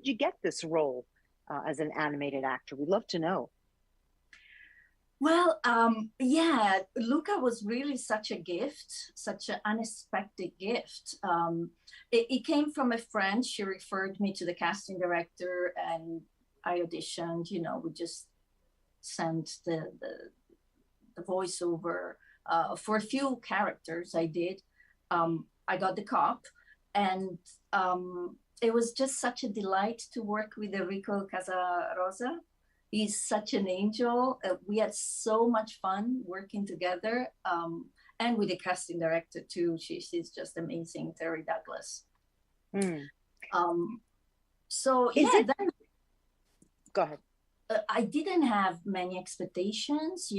did you get this role as an animated actor? We'd love to know. Well, yeah, Luca was really such a gift, such an unexpected gift. It came from a friend. She referred me to the casting director, and I auditioned. We just sent the voiceover for a few characters. I did. I got the cop, and it was just such a delight to work with Enrico Casarosa. He's such an angel. We had so much fun working together, and with the casting director too. She's just amazing, Terry Douglas. Mm. So Is yeah, it? Go ahead. I didn't have many expectations.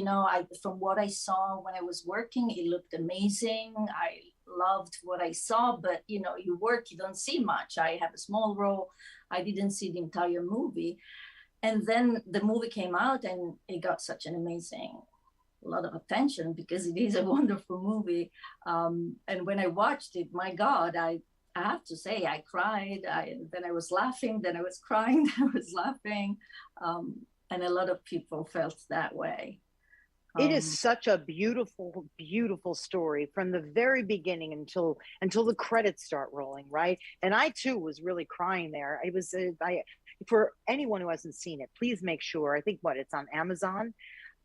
From what I saw when I was working, it looked amazing. I loved what I saw, but you work, you don't see much. I have a small role. I didn't see the entire movie. And then the movie came out and it got such an amazing lot of attention because it is a wonderful movie. And when I watched it, my God, I have to say, I cried. Then I was laughing, then I was crying, then I was laughing. And a lot of people felt that way. It is such a beautiful, beautiful story from the very beginning until the credits start rolling, right? And I too was really crying there. It was for anyone who hasn't seen it, please make sure. I think it's on Amazon,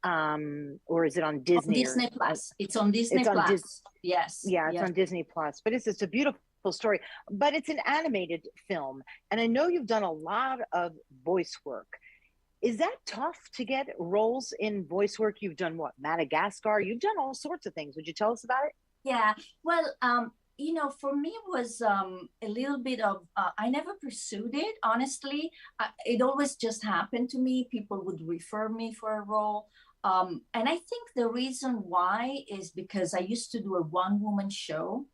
or is it on Disney? Disney Plus. It's on Disney Plus. Yes. Yeah, it's on Disney Plus. But it's just a beautiful story. But it's an animated film, and I know you've done a lot of voice work. Is that tough to get roles in voice work? You've done what? Madagascar? You've done all sorts of things. Would you tell us about it? Yeah. Well, for me it was a little bit of, I never pursued it, honestly. It always just happened to me. People would refer me for a role. And I think the reason why is because I used to do a one-woman show,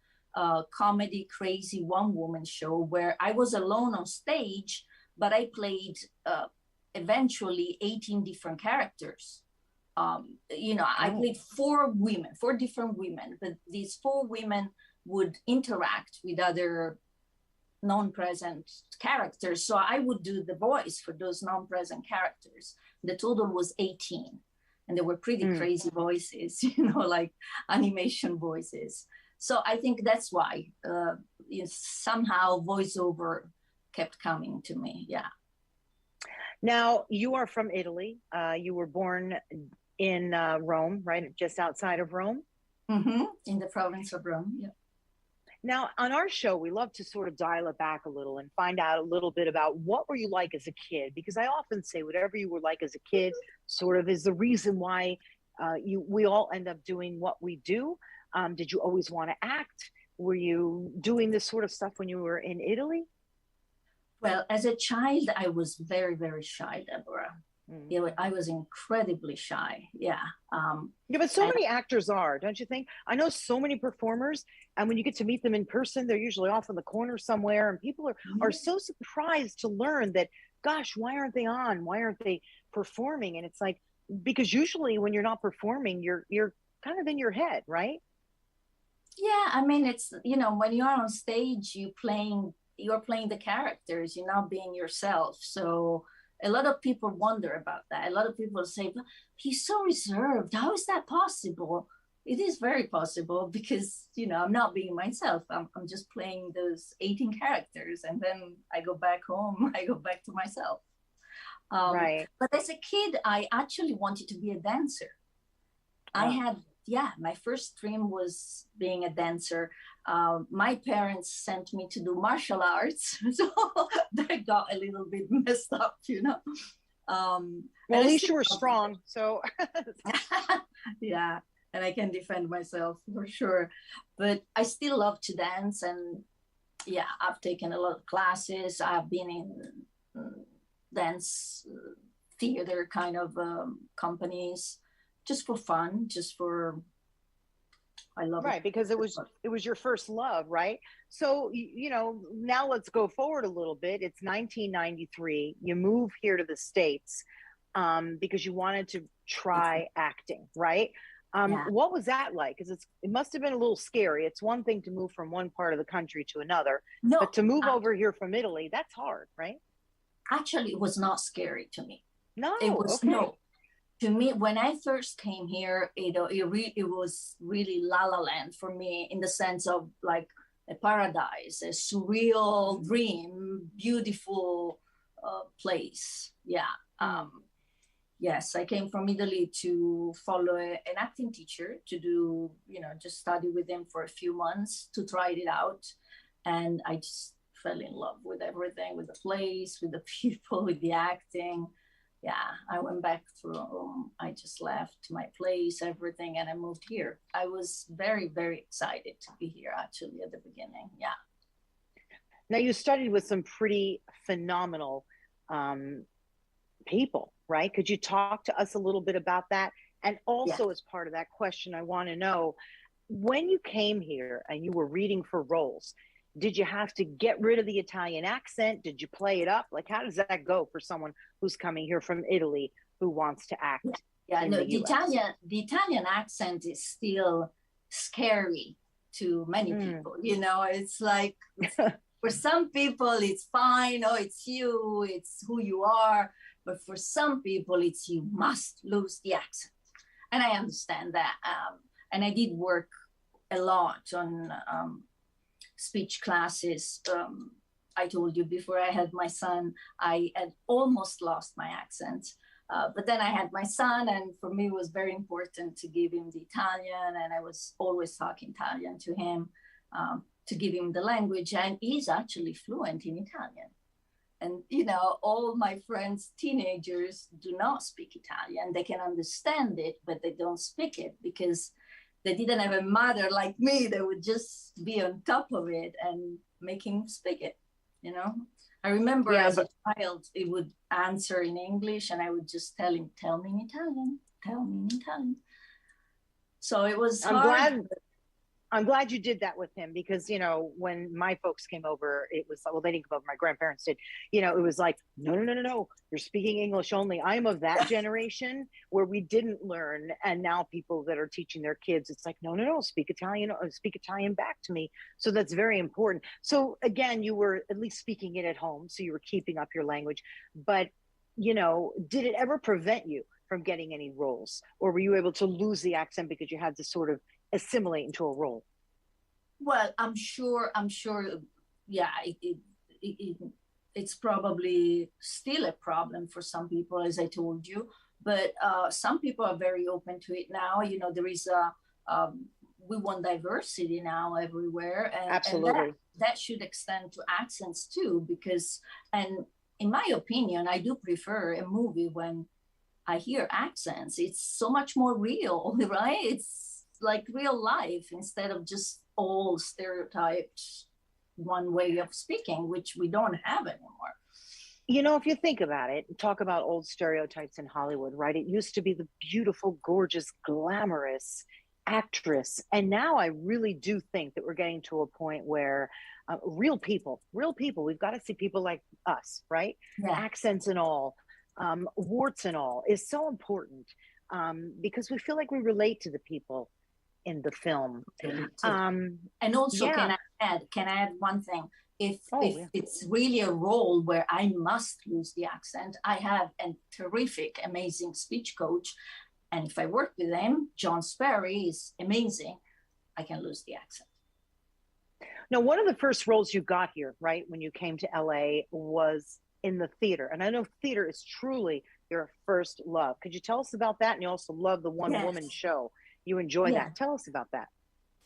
comedy, crazy one-woman show where I was alone on stage, but I played eventually 18 different characters. I played four different women, but these four women would interact with other non-present characters. So I would do the voice for those non-present characters. The total was 18. And they were pretty crazy voices, like animation voices. So I think that's why somehow voiceover kept coming to me. Yeah. Now, you are from Italy. You were born in Rome, right? Just outside of Rome? Mm-hmm. In the province of Rome, yeah. Now, on our show, we love to sort of dial it back a little and find out a little bit about what were you like as a kid? Because I often say whatever you were like as a kid sort of is the reason why we all end up doing what we do. Did you always want to act? Were you doing this sort of stuff when you were in Italy? Well, as a child, I was very, very shy, Deborah. I was incredibly shy. Yeah. Yeah, but so many actors are, don't you think? I know so many performers, and when you get to meet them in person, they're usually off in the corner somewhere, and people are so surprised to learn that, gosh, why aren't they on? Why aren't they performing? And it's like, because usually when you're not performing, you're kind of in your head, right? Yeah, I mean, it's, when you're on stage, you're playing the characters, you're not being yourself. So a lot of people wonder about that. A lot of people say, but he's so reserved. How is that possible? It is very possible because, I'm not being myself. I'm just playing those 18 characters. And then I go back home, I go back to myself. Right. But as a kid, I actually wanted to be a dancer. My first dream was being a dancer. My parents sent me to do martial arts, so that got a little bit messed up, Well, at least you were strong, so. Yeah, and I can defend myself for sure. But I still love to dance, and yeah, I've taken a lot of classes. I've been in dance theater kind of companies, just for fun, I love it. Right, because it was your first love, right? So, now let's go forward a little bit. It's 1993. You move here to the States because you wanted to try acting, right? What was that like? Because it must have been a little scary. It's one thing to move from one part of the country to another, but to move over here from Italy, that's hard, right? Actually, it was not scary to me. No, It was okay. no. To me, when I first came here, it was really La La Land for me, in the sense of like a paradise, a surreal dream, beautiful place. Yeah. Yes, I came from Italy to follow an acting teacher to do, just study with him for a few months to try it out. And I just fell in love with everything, with the place, with the people, with the acting. Yeah, I went back through, I just left my place, everything, and I moved here. I was very, very excited to be here actually at the beginning. Yeah. Now you studied with some pretty phenomenal um, people, right? Could you talk to us a little bit about that? And Yeah. also, as part of that question, I want to know, when you came here and you were reading for roles, did you have to get rid of the Italian accent? Did you play it up? Like, how does that go for someone who's coming here from Italy who wants to act Yeah, in no, the US? The Italian accent is still scary to many people. It's like, for some people it's fine. Oh, it's you, it's who you are. But for some people, it's you must lose the accent. And I understand that. And I did work a lot on speech classes. I told you before I had my son, I had almost lost my accent. But then I had my son, and for me, it was very important to give him the Italian, and I was always talking Italian to him, to give him the language, and he's actually fluent in Italian. And, all my friends, teenagers, do not speak Italian. They can understand it, but they don't speak it because they didn't have a mother like me that would just be on top of it and make him speak it. I remember as a child, he would answer in English and I would just tell him, tell me in Italian, tell me in Italian. So it was hard. I'm glad you did that with him because, when my folks came over, it was, well, they didn't come over, my grandparents did, it was like, no, you're speaking English only. I'm of that generation where we didn't learn. And now people that are teaching their kids, it's like, no, speak Italian back to me. So that's very important. So again, you were at least speaking it at home. So you were keeping up your language, but, did it ever prevent you from getting any roles, or were you able to lose the accent because you had to sort of assimilate into a role? Well, I'm sure, yeah, it's probably still a problem for some people, as I told you, but some people are very open to it now. There is we want diversity now everywhere, and, absolutely, and that should extend to accents too, because, and in my opinion, I do prefer a movie when I hear accents. It's so much more real, right? It's like real life instead of just all stereotypes, one way of speaking, which we don't have anymore. If you think about it, talk about old stereotypes in Hollywood, right? It used to be the beautiful, gorgeous, glamorous actress. And now I really do think that we're getting to a point where real people, we've got to see people like us, right? Yeah. Accents and all, warts and all is so important, because we feel like we relate to the people in the film. And also, yeah. can I add one thing? If yeah. it's really a role where I must lose the accent, I have a terrific, amazing speech coach. And if I work with him, John Sperry is amazing, I can lose the accent. Now, one of the first roles you got here, right, when you came to LA, was in the theater. And I know theater is truly your first love. Could you tell us about that? And you also love the one woman show. You enjoy that. Tell us about that.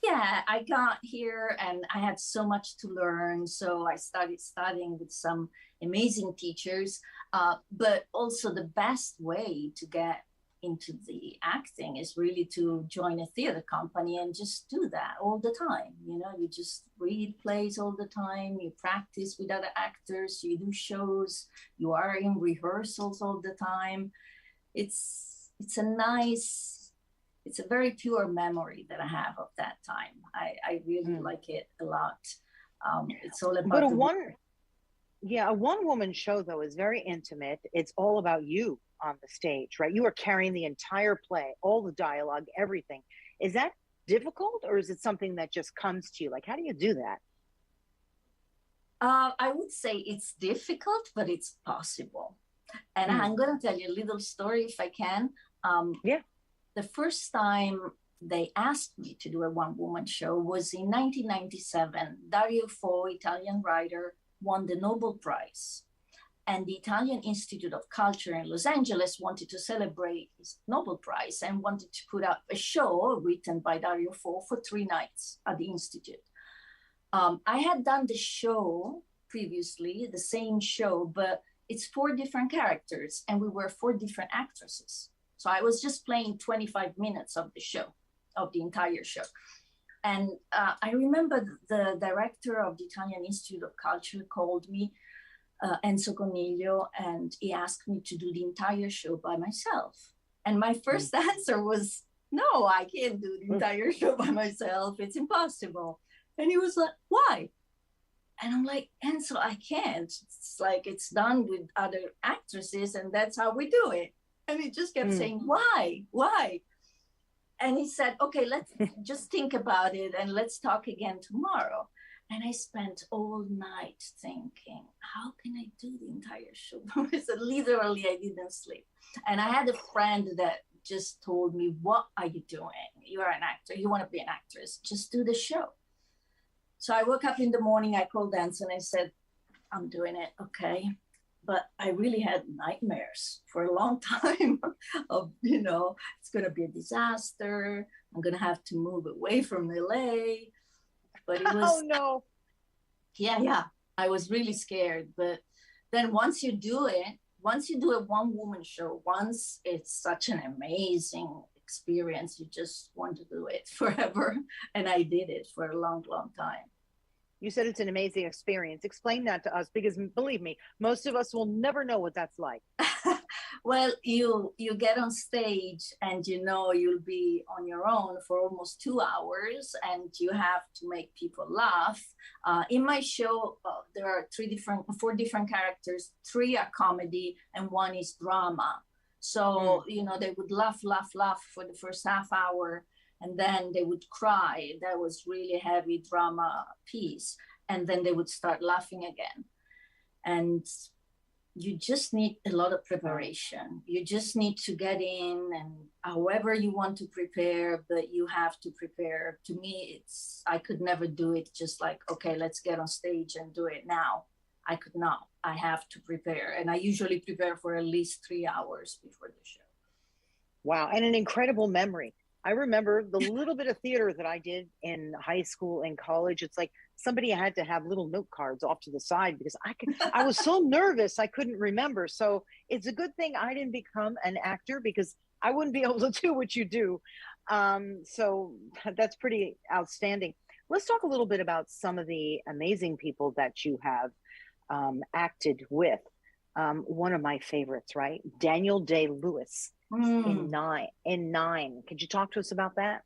Yeah, I got here and I had so much to learn. So I started studying with some amazing teachers. But also the best way to get into the acting is really to join a theater company and just do that all the time. You just read plays all the time, you practice with other actors, you do shows, you are in rehearsals all the time. It's a very pure memory that I have of that time. I really like it a lot. It's all about a one woman show though is very intimate. It's all about you on the stage, right? You are carrying the entire play, all the dialogue, everything. Is that difficult, or is it something that just comes to you? Like, how do you do that? I would say it's difficult, but it's possible. And I'm going to tell you a little story if I can. Yeah. The first time they asked me to do a one-woman show was in 1997. Dario Fo, Italian writer, won the Nobel Prize. And the Italian Institute of Culture in Los Angeles wanted to celebrate his Nobel Prize and wanted to put up a show written by Dario Fo for 3 nights at the Institute. I had done the show previously, the same show, but it's 4 different characters and we were 4 different actresses. So I was just playing 25 minutes of the show, of the entire show. And I remember the director of the Italian Institute of Culture called me, Enzo Coniglio, and he asked me to do the entire show by myself. And my first answer was, no, I can't do the entire show by myself. It's impossible. And he was like, why? And I'm like, Enzo, I can't. It's like, it's done with other actresses and that's how we do it. And he just kept saying, why? And he said, okay, let's just think about it and let's talk again tomorrow. And I spent all night thinking, how can I do the entire show? So literally, I didn't sleep. And I had a friend that just told me, what are you doing? You're an actor. You want to be an actress. Just do the show. So I woke up in the morning, I called Dance and I said, I'm doing it, okay. But I really had nightmares for a long time of, it's going to be a disaster. I'm going to have to move away from LA. But it was, oh no. Yeah. I was really scared. But then once you do a one-woman show, once it's such an amazing experience, you just want to do it forever. And I did it for a long, long time. You said it's an amazing experience. Explain that to us, because believe me, most of us will never know what that's like. Well, you get on stage and you'll be on your own for almost 2 hours and you have to make people laugh. In my show, there are 4 different characters. 3 are comedy and 1 is drama. So, they would laugh for the first half hour and then they would cry. That was really heavy drama piece. And then they would start laughing again. And you just need a lot of preparation. You just need to get in and however you want to prepare, but you have to prepare. To me, I could never do it just like, okay, let's get on stage and do it now. I could not. I have to prepare. And I usually prepare for at least 3 hours before the show. Wow. And an incredible memory. I remember the little bit of theater that I did in high school and college. It's like somebody had to have little note cards off to the side because I was so nervous I couldn't remember. So it's a good thing I didn't become an actor because I wouldn't be able to do what you do. So that's pretty outstanding. Let's talk a little bit about some of the amazing people that you have acted with. One of my favorites, right? Daniel Day-Lewis. In nine. Could you talk to us about that?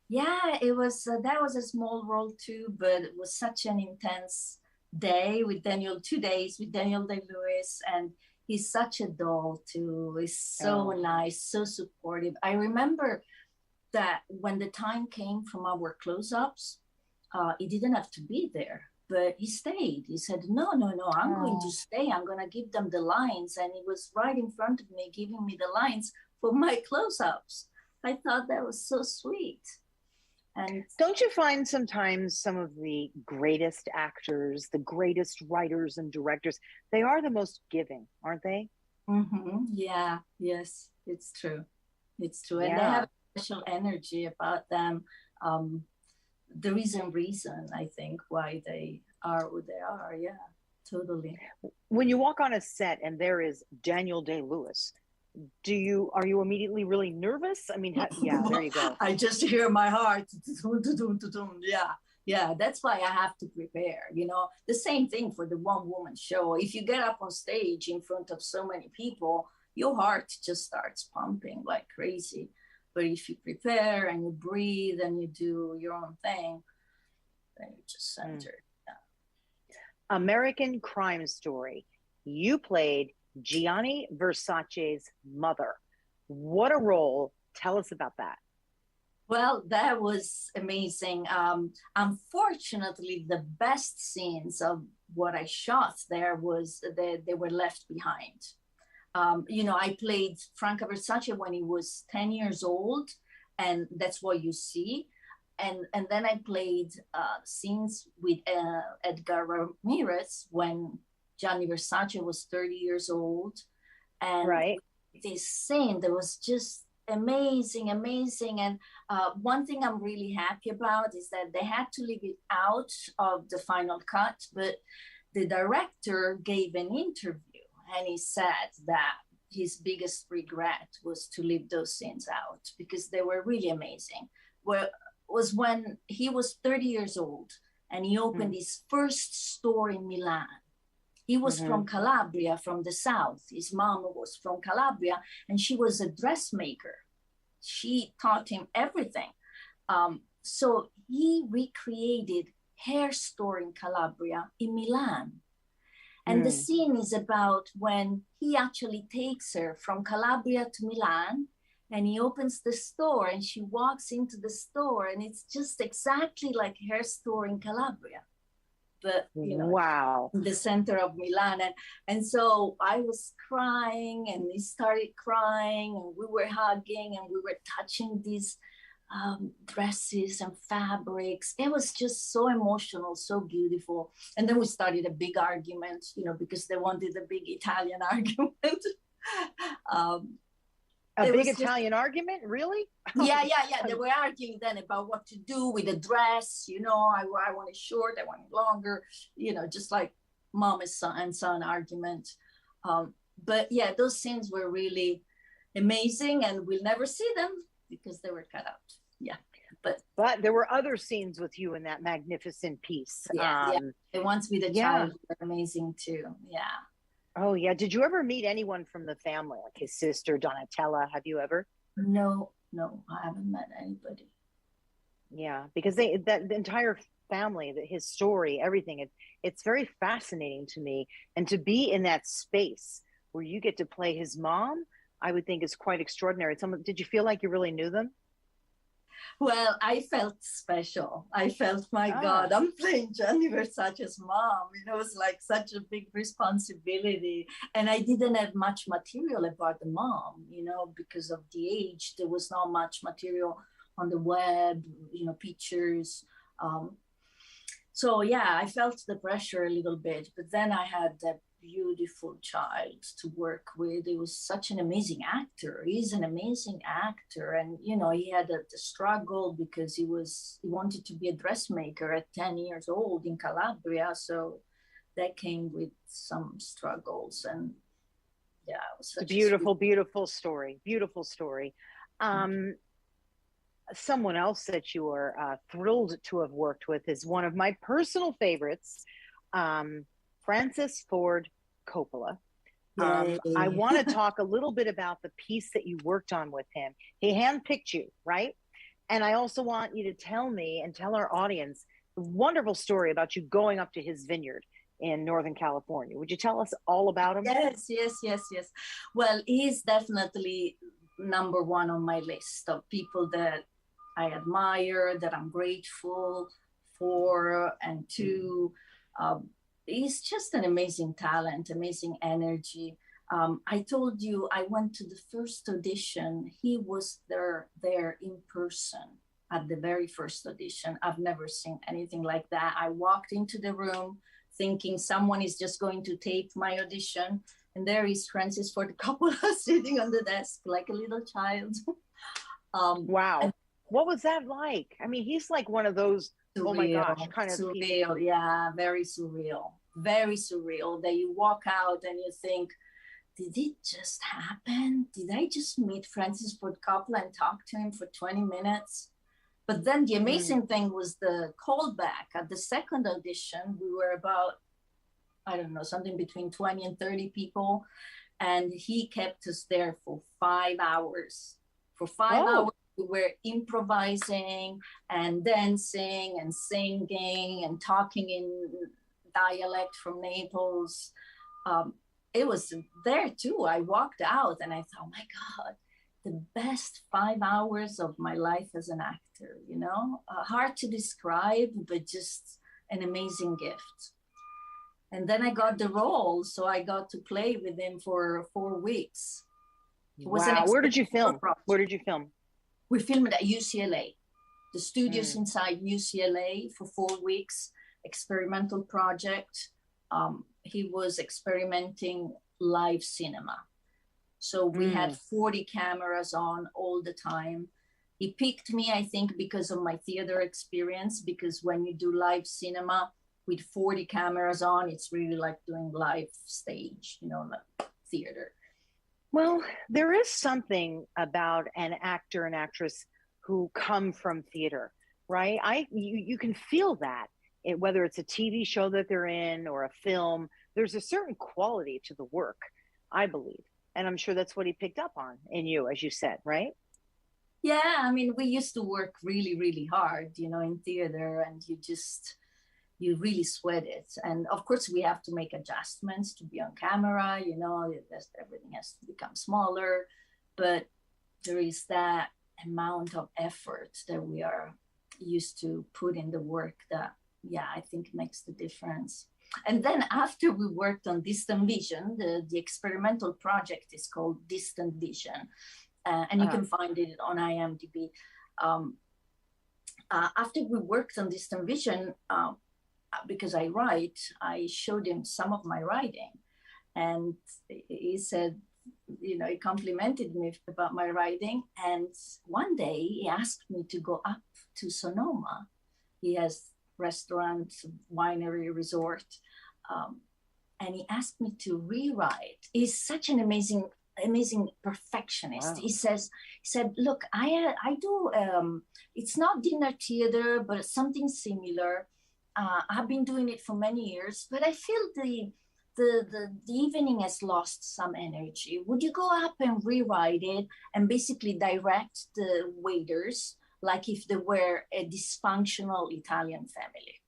Yeah, it was that was a small role too, but it was such an intense day with Daniel. 2 days with Daniel Day-Lewis, and he's such a doll too. He's so nice, so supportive. I remember that when the time came from our close-ups, he didn't have to be there. But he stayed. He said, no, I'm going to stay. I'm going to give them the lines. And he was right in front of me, giving me the lines for my close-ups. I thought that was so sweet. And don't you find sometimes some of the greatest actors, the greatest writers and directors, they are the most giving, aren't they? Mm-hmm. Yeah, yes, it's true. It's true. And they have a special energy about them. There is a reason, I think, why they are who they are. Yeah, totally. When you walk on a set and there is Daniel Day-Lewis, are you immediately really nervous? I mean, yeah, there you go. I just hear my heart. Yeah, that's why I have to prepare. The same thing for the one-woman show. If you get up on stage in front of so many people, your heart just starts pumping like crazy. But if you prepare and you breathe and you do your own thing, then you just center. Yeah. American Crime Story. You played Gianni Versace's mother. What a role. Tell us about that. Well, that was amazing. Unfortunately, the best scenes of what I shot there was that they were left behind. You know, I played Franca Versace when he was 10 years old, and that's what you see. And then I played scenes with Edgar Ramirez when Gianni Versace was 30 years old. And Right. this scene that was just amazing, amazing. And one thing I'm really happy about is that they had to leave it out of the final cut, but the director gave an interview and he said that his biggest regret was to leave those scenes out because they were really amazing. Well, was when he was 30 years old and he opened his first store in Milan. He was from Calabria, from the south. His mom was from Calabria, and she was a dressmaker. She taught him everything. So he recreated hair store in Calabria in Milan. And the scene is about when he actually takes her from Calabria to Milan, and he opens the store and she walks into the store, and it's just exactly like hair store in Calabria. But you know, wow, in the center of Milan. And so I was crying and he started crying and we were hugging and we were touching these dresses and fabrics. It was just so emotional, so beautiful. And then we started a big argument, you know, because they wanted a big Italian argument. a big Italian argument, really? Yeah. They were arguing then about what to do with the dress. You know, I want it short, I want it longer. You know, just like mom and son argument. But yeah, those scenes were really amazing, and we'll never see them because they were cut out. Yeah, but there were other scenes with you in that magnificent piece. Yeah. The ones with the child were amazing too. Yeah. Oh yeah. Did you ever meet anyone from the family, like his sister Donatella? Have you ever? No, I haven't met anybody. Yeah, because the entire family, his story, everything, it's very fascinating to me. And to be in that space where you get to play his mom, I would think is quite extraordinary. Did you feel like you really knew them? Well, I felt special. I felt, my God, I'm playing Gianni Versace's mom. You know, it was like such a big responsibility. And I didn't have much material about the mom, you know, because of the age. There was not much material on the web, you know, pictures. So, yeah, I felt the pressure a little bit. But then I had that beautiful child to work with. He was such an amazing actor. He's an amazing actor. And, you know, he had a struggle because he wanted to be a dressmaker at 10 years old in Calabria. So that came with some struggles. And yeah, it was such a beautiful story. Beautiful story. Someone else that you are thrilled to have worked with is one of my personal favorites, Francis Ford Coppola. I want to talk a little bit about the piece that you worked on with him. He handpicked you, right? And I also want you to tell me and tell our audience the wonderful story about you going up to his vineyard in Northern California. Would you tell us all about him? Yes. Well, he's definitely number one on my list of people that I admire, that I'm grateful for, and to he's just an amazing talent, amazing energy. I told you I went to the first audition. He was there in person at the very first audition. I've never seen anything like that. I walked into the room thinking someone is just going to tape my audition. And there is Francis Ford Coppola sitting on the desk like a little child. Wow. What was that like? I mean, he's like one of those, surreal, oh my gosh, kind of surreal. People. Yeah, very surreal that you walk out and you think, did it just happen? Did I just meet Francis Ford Coppola and talk to him for 20 minutes? But then the amazing thing was the callback. At the second audition, we were about, I don't know, something between 20 and 30 people. And he kept us there for 5 hours. For 5 hours, we were improvising and dancing and singing and talking in dialect from Naples. It was there too. I walked out and I thought, oh my God, the best 5 hours of my life as an actor, you know, hard to describe, but just an amazing gift. And then I got the role, so I got to play with him for 4 weeks. It was wow. Where did you film? Project. Where did you film? We filmed at UCLA, the studios inside UCLA for 4 weeks, experimental project. He was experimenting live cinema. So we had 40 cameras on all the time. He picked me, I think, because of my theater experience, because when you do live cinema with 40 cameras on, it's really like doing live stage, you know, like theater. Well, there is something about an actor and actress who come from theater, right? You can feel that, whether it's a TV show that they're in or a film, there's a certain quality to the work, I believe. And I'm sure that's what he picked up on in you, as you said, right? Yeah, I mean, we used to work really, really hard, you know, in theater, and you really sweat it. And of course, we have to make adjustments to be on camera, you know, everything has to become smaller. But there is that amount of effort that we are used to put in the work that, yeah, I think makes the difference. And then after we worked on Distant Vision, the experimental project is called Distant Vision, and you can find it on IMDb. After we worked on Distant Vision, because I write, I showed him some of my writing, and he said, you know, he complimented me about my writing. And one day he asked me to go up to Sonoma. He has restaurant, winery, resort, and he asked me to rewrite. He's such an amazing perfectionist. Wow. He said, look, I do, it's not dinner theater, but something similar. I've been doing it for many years, but I feel the evening has lost some energy. Would you go up and rewrite it and basically direct the waiters like if they were a dysfunctional Italian family?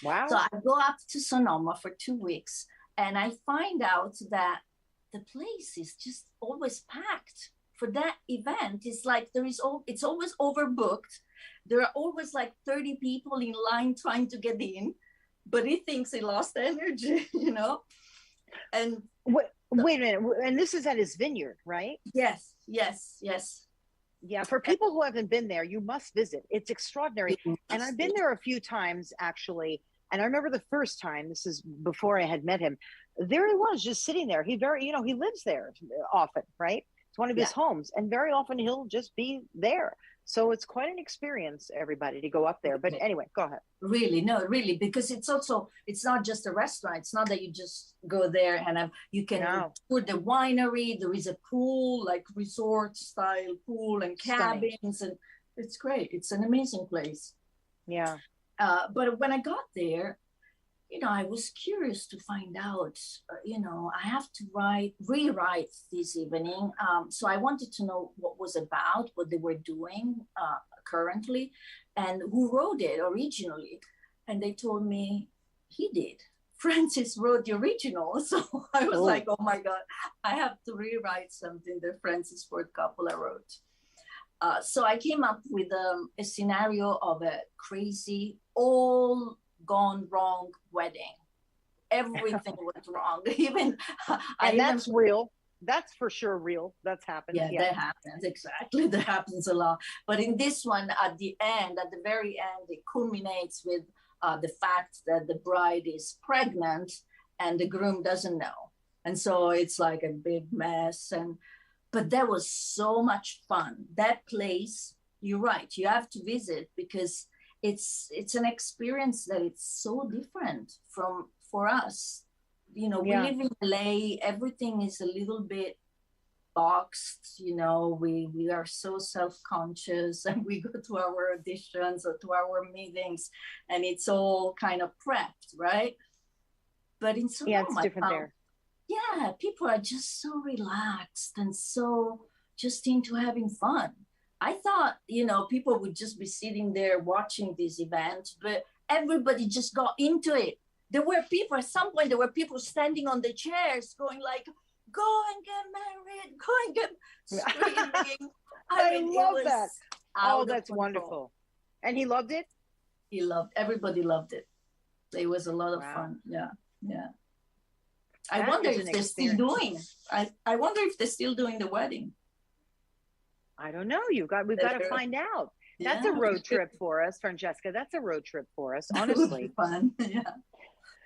Wow. So I go up to Sonoma for 2 weeks, and I find out that the place is just always packed for that event. It's like it's always overbooked. There are always like 30 people in line trying to get in, but he thinks he lost energy, you know? And wait a minute. And this is at his vineyard, right? Yes. Yeah, for people who haven't been there, you must visit. It's extraordinary. And I've been there a few times, actually. And I remember the first time, this is before I had met him, there he was just sitting there. He lives there often, right? It's one of his homes. And very often he'll just be there. So it's quite an experience, everybody, to go up there. But anyway, go ahead. Really, because it's not just a restaurant. It's not that you just go there and you can tour the winery. There is a pool, like resort style pool and cabins. Stunning. And it's great. It's an amazing place. Yeah. But when I got there, you know, I was curious to find out, you know, I have to rewrite this evening. So I wanted to know what was about, what they were doing currently, and who wrote it originally. And they told me he did. Francis wrote the original. So I was like, oh my God, I have to rewrite something that Francis Ford Coppola wrote. So I came up with a scenario of a crazy, all gone wrong wedding. Everything went wrong. That's real. That's for sure real. That's happened. Yeah, that happens. Exactly. That happens a lot. But in this one, at the very end, it culminates with the fact that the bride is pregnant and the groom doesn't know. And so it's like a big mess. But that was so much fun. That place, you're right, you have to visit because it's an experience that it's so different for us. You know, we live in LA, everything is a little bit boxed, you know, we are so self-conscious, and we go to our auditions or to our meetings and it's all kind of prepped, right? But in Sonoma, it's different there. Yeah, people are just so relaxed and so just into having fun. I thought, you know, people would just be sitting there watching this event, but everybody just got into it. There were people, at some point, there were people standing on the chairs going like, go and get married, go and get screaming. I mean, love it was that. out Oh, of that's control. wonderful. And he loved it? Everybody loved it. It was a lot of fun. Yeah. I wonder if they're still doing. I wonder if they're still doing the wedding. I don't know. We've got to find out. That's a road trip for us, Francesca. That's a road trip for us, honestly. Fun. Yeah.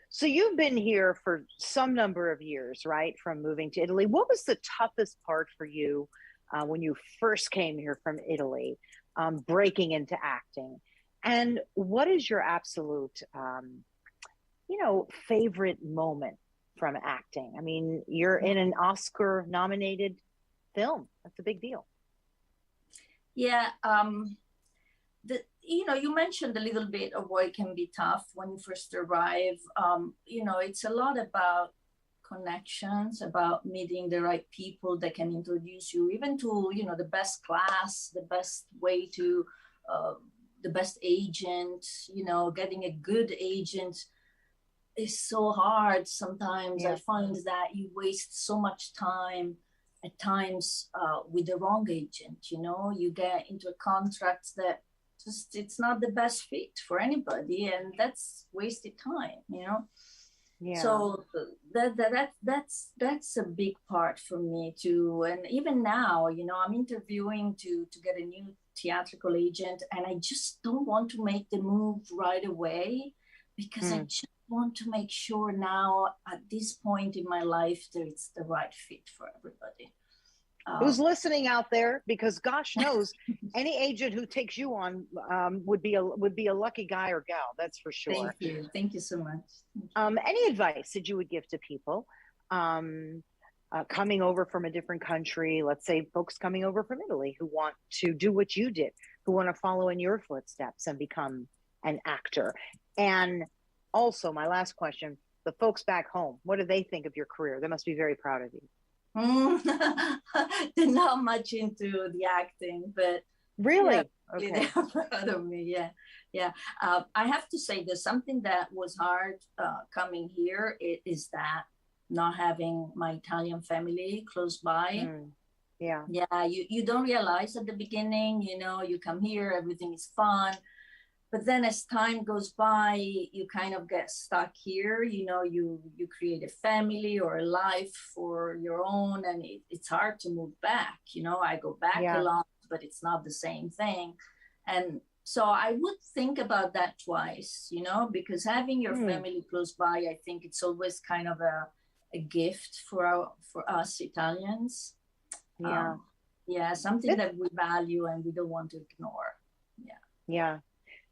So you've been here for some number of years, right? From moving to Italy. What was the toughest part for you when you first came here from Italy, breaking into acting? And what is your absolute, favorite moment from acting? I mean, you're in an Oscar-nominated film. That's a big deal. Yeah. You mentioned a little bit of why it can be tough when you first arrive. It's a lot about connections, about meeting the right people that can introduce you even to, the best class, the best way to, the best agent, getting a good agent is so hard sometimes. Yeah. I find that you waste so much time at times with the wrong agent. You get into a contract that just it's not the best fit for anybody, and that's wasted time. Yeah. So that's a big part for me too. And even now, I'm interviewing to get a new theatrical agent, and I just don't want to make the move right away because I just want to make sure now at this point in my life that it's the right fit for everybody. Who's listening out there? Because gosh knows, any agent who takes you on would be a lucky guy or gal. That's for sure. Thank you so much. Any advice that you would give to people coming over from a different country? Let's say folks coming over from Italy who want to do what you did, who want to follow in your footsteps and become an actor. And also, my last question: the folks back home, what do they think of your career? They must be very proud of you. They're not much into the acting, but really, okay, they're proud of me. Yeah. I have to say, there's something that was hard coming here. It is that not having my Italian family close by. Yeah. You don't realize at the beginning. You come here, everything is fun. But then as time goes by, you kind of get stuck here. You create a family or a life for your own, and it's hard to move back. I go back a lot, but it's not the same thing. And so I would think about that twice, because having your family close by, I think it's always kind of a gift for us Italians. Something that we value and we don't want to ignore. Yeah.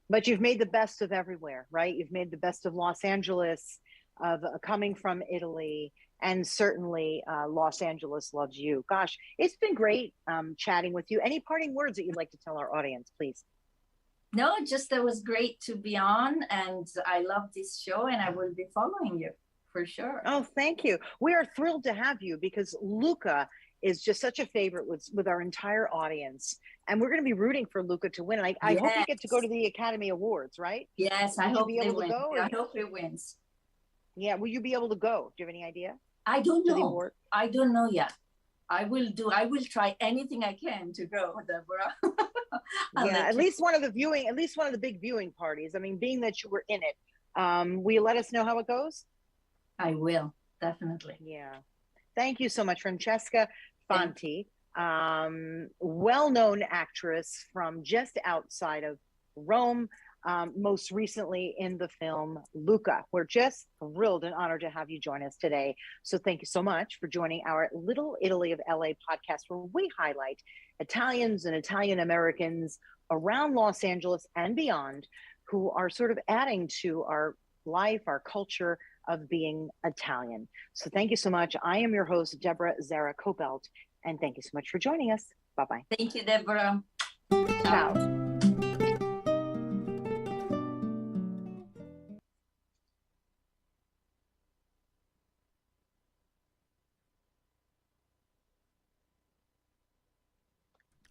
But you've made the best of everywhere, right? You've made the best of Los Angeles, of coming from Italy, and certainly Los Angeles loves you. Gosh, it's been great chatting with you. Any parting words that you'd like to tell our audience, please? No, just that was great to be on, and I love this show, and I will be following you for sure. Oh, thank you. We are thrilled to have you because Luca is just such a favorite with our entire audience. And we're going to be rooting for Luca to win. And I hope you get to go to the Academy Awards, right? Yes, I hope they win. I hope it wins. Yeah, will you be able to go? Do you have any idea? I don't know. I don't know yet. I will try anything I can to go, Deborah. Yeah, at least one of the big viewing parties. I mean, being that you were in it, will you let us know how it goes? I will, definitely. Yeah. Thank you so much, Francesca Fanti, well-known actress from just outside of Rome, most recently in the film Luca. We're just thrilled and honored to have you join us today. So thank you so much for joining our Little Italy of LA podcast, where we highlight Italians and Italian Americans around Los Angeles and beyond who are sort of adding to our life, our culture of being Italian. So thank you so much. I am your host, Deborah Zara Copelt, and thank you so much for joining us. Bye-bye. Thank you, Deborah. Ciao.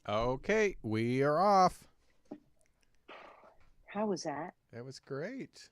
Okay, we are off. How was that? That was great.